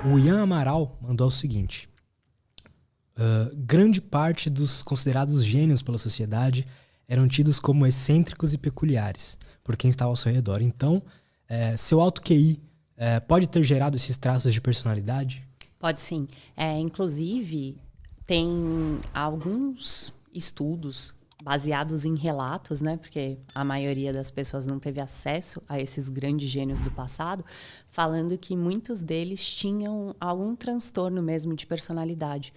O Ian Amaral mandou o seguinte. Grande parte dos considerados gênios pela sociedade eram tidos como excêntricos e peculiares por quem estava ao seu redor. Então, seu alto QI pode ter gerado esses traços de personalidade? Pode sim. Inclusive, tem alguns estudos baseados em relatos, né? Porque a maioria das pessoas não teve acesso a esses grandes gênios do passado, falando que muitos deles tinham algum transtorno mesmo de personalidade.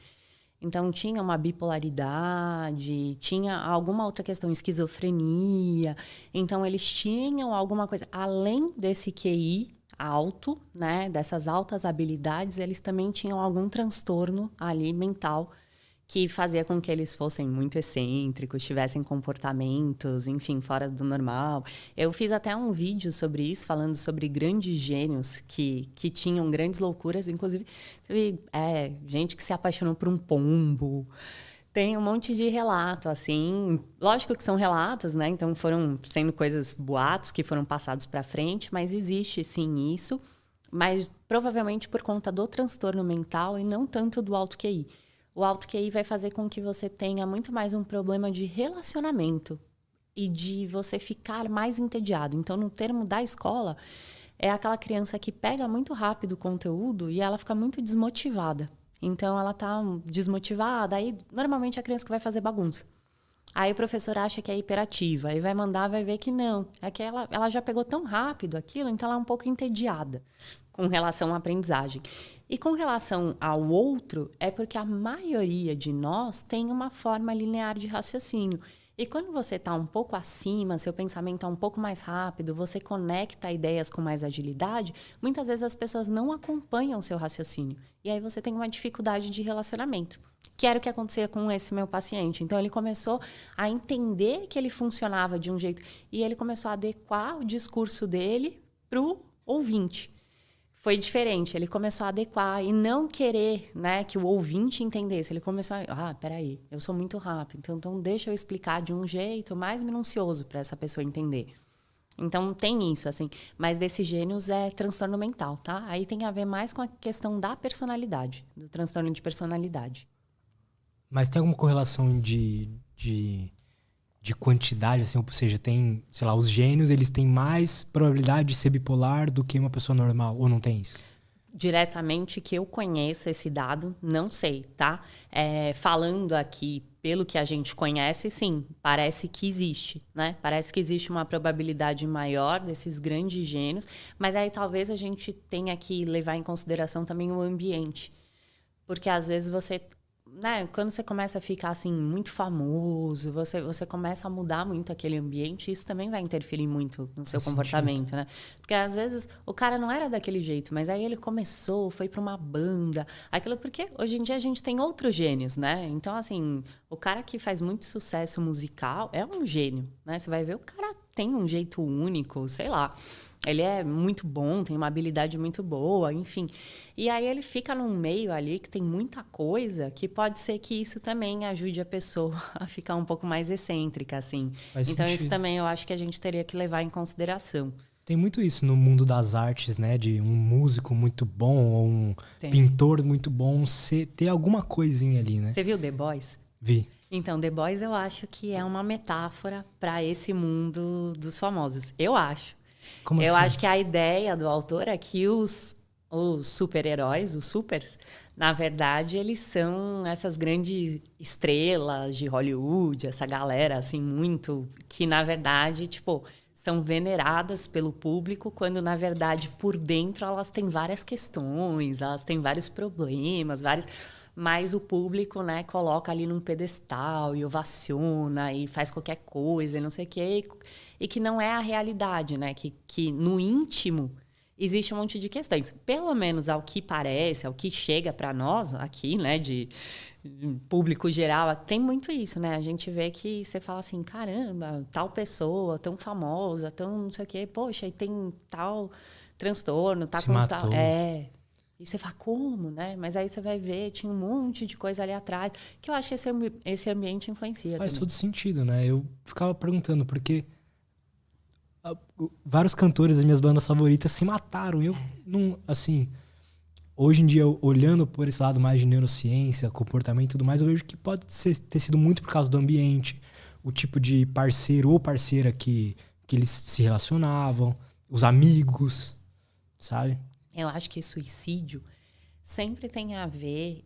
Então, tinha uma bipolaridade, tinha alguma outra questão, esquizofrenia. Então, eles tinham alguma coisa. Além desse QI alto, né, dessas altas habilidades, eles também tinham algum transtorno ali mental que fazia com que eles fossem muito excêntricos, tivessem comportamentos, enfim, fora do normal. Eu fiz até um vídeo sobre isso, falando sobre grandes gênios que tinham grandes loucuras. Inclusive, teve gente que se apaixonou por um pombo. Tem um monte de relato, assim. Lógico que são relatos, né? Então, foram sendo coisas, boatos que foram passados para frente, mas existe, sim, isso. Mas, provavelmente, por conta do transtorno mental e não tanto do alto QI. O alto QI vai fazer com que você tenha muito mais um problema de relacionamento e de você ficar mais entediado. Então, no termo da escola, é aquela criança que pega muito rápido o conteúdo e ela fica muito desmotivada. Então, ela está desmotivada, aí normalmente é a criança que vai fazer bagunça. Aí o professor acha que é hiperativa, aí vai mandar, vai ver que não. É que ela já pegou tão rápido aquilo, então ela é um pouco entediada com relação à aprendizagem. E com relação ao outro, é porque a maioria de nós tem uma forma linear de raciocínio. E quando você está um pouco acima, seu pensamento é um pouco mais rápido, você conecta ideias com mais agilidade, muitas vezes as pessoas não acompanham o seu raciocínio. E aí você tem uma dificuldade de relacionamento, que era o que acontecia com esse meu paciente. Então, ele começou a entender que ele funcionava de um jeito e ele começou a adequar o discurso dele para o ouvinte. Foi diferente, ele começou a adequar e não querer, né, que o ouvinte entendesse. Ele começou a, peraí, eu sou muito rápido, então deixa eu explicar de um jeito mais minucioso para essa pessoa entender. Então, tem isso, assim. Mas desses gênios é transtorno mental, tá? Aí tem a ver mais com a questão da personalidade, do transtorno de personalidade. Mas tem alguma correlação de quantidade, assim, ou seja, tem, sei lá, os gênios, eles têm mais probabilidade de ser bipolar do que uma pessoa normal, ou não tem isso? Diretamente que eu conheça esse dado, não sei, tá? Falando aqui pelo que a gente conhece, sim, parece que existe, né? Parece que existe uma probabilidade maior desses grandes gênios, mas aí talvez a gente tenha que levar em consideração também o ambiente. Porque às vezes você, né, quando você começa a ficar assim muito famoso, você começa a mudar muito aquele ambiente, isso também vai interferir muito no seu comportamento, né? Porque às vezes o cara não era daquele jeito, mas aí ele começou, foi para uma banda, aquilo porque hoje em dia a gente tem outros gênios, né? Então assim, o cara que faz muito sucesso musical é um gênio, né? Você vai ver, o cara tem um jeito único, sei lá. Ele é muito bom, tem uma habilidade muito boa, enfim. E aí ele fica num meio ali que tem muita coisa que pode ser que isso também ajude a pessoa a ficar um pouco mais excêntrica, assim. Faz então, sentido. Isso também eu acho que a gente teria que levar em consideração. Tem muito isso no mundo das artes, né? De um músico muito bom ou um pintor muito bom ter alguma coisinha ali, né? Você viu The Boys? Vi. Então, The Boys eu acho que é uma metáfora para esse mundo dos famosos. Eu acho. Como eu assim? acho que a ideia do autor é que os super-heróis, os supers, na verdade, eles são essas grandes estrelas de Hollywood, essa galera, assim, muito... Que, na verdade, tipo, são veneradas pelo público, quando, na verdade, por dentro, elas têm várias questões, elas têm vários problemas, mas o público, né, coloca ali num pedestal e ovaciona e faz qualquer coisa e não sei o quê. E que não é a realidade, né? Que no íntimo existe um monte de questões. Pelo menos ao que parece, ao que chega para nós aqui, né? De público geral, tem muito isso, né? A gente vê que você fala assim, caramba, tal pessoa tão famosa, tão não sei o quê, poxa, e tem tal transtorno, tá Se com matou. tal... E você fala, como, né? Mas aí você vai ver, tinha um monte de coisa ali atrás, que eu acho que esse ambiente influencia Faz também. todo sentido, né? Eu ficava perguntando, porque vários cantores das minhas bandas favoritas se mataram. Eu não, assim... Hoje em dia, olhando por esse lado mais de neurociência, comportamento e tudo mais, eu vejo que pode ter sido muito por causa do ambiente, o tipo de parceiro ou parceira que eles se relacionavam, os amigos, sabe? Eu acho que suicídio sempre tem a ver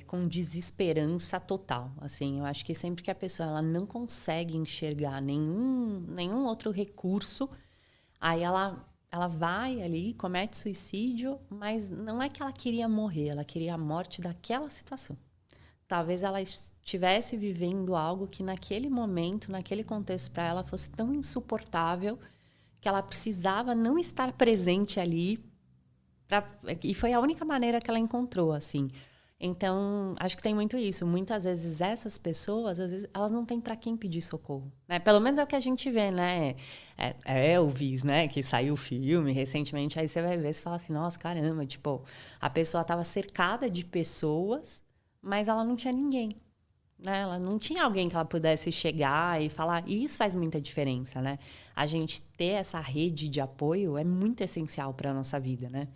com desesperança total. Assim, eu acho que sempre que a pessoa ela não consegue enxergar nenhum outro recurso, aí ela vai ali, comete suicídio, mas não é que ela queria morrer, ela queria a morte daquela situação. Talvez ela estivesse vivendo algo que naquele momento, naquele contexto para ela fosse tão insuportável que ela precisava não estar presente ali. E foi a única maneira que ela encontrou, assim. Então, acho que tem muito isso. Muitas vezes essas pessoas, às vezes, elas não têm para quem pedir socorro, né? Pelo menos é o que a gente vê, né? Elvis, né? Que saiu o filme recentemente. Aí você vai ver e fala assim, nossa, caramba. Tipo, a pessoa estava cercada de pessoas, mas ela não tinha ninguém, né? Ela não tinha alguém que ela pudesse chegar e falar. E isso faz muita diferença, né? A gente ter essa rede de apoio é muito essencial para a nossa vida, né?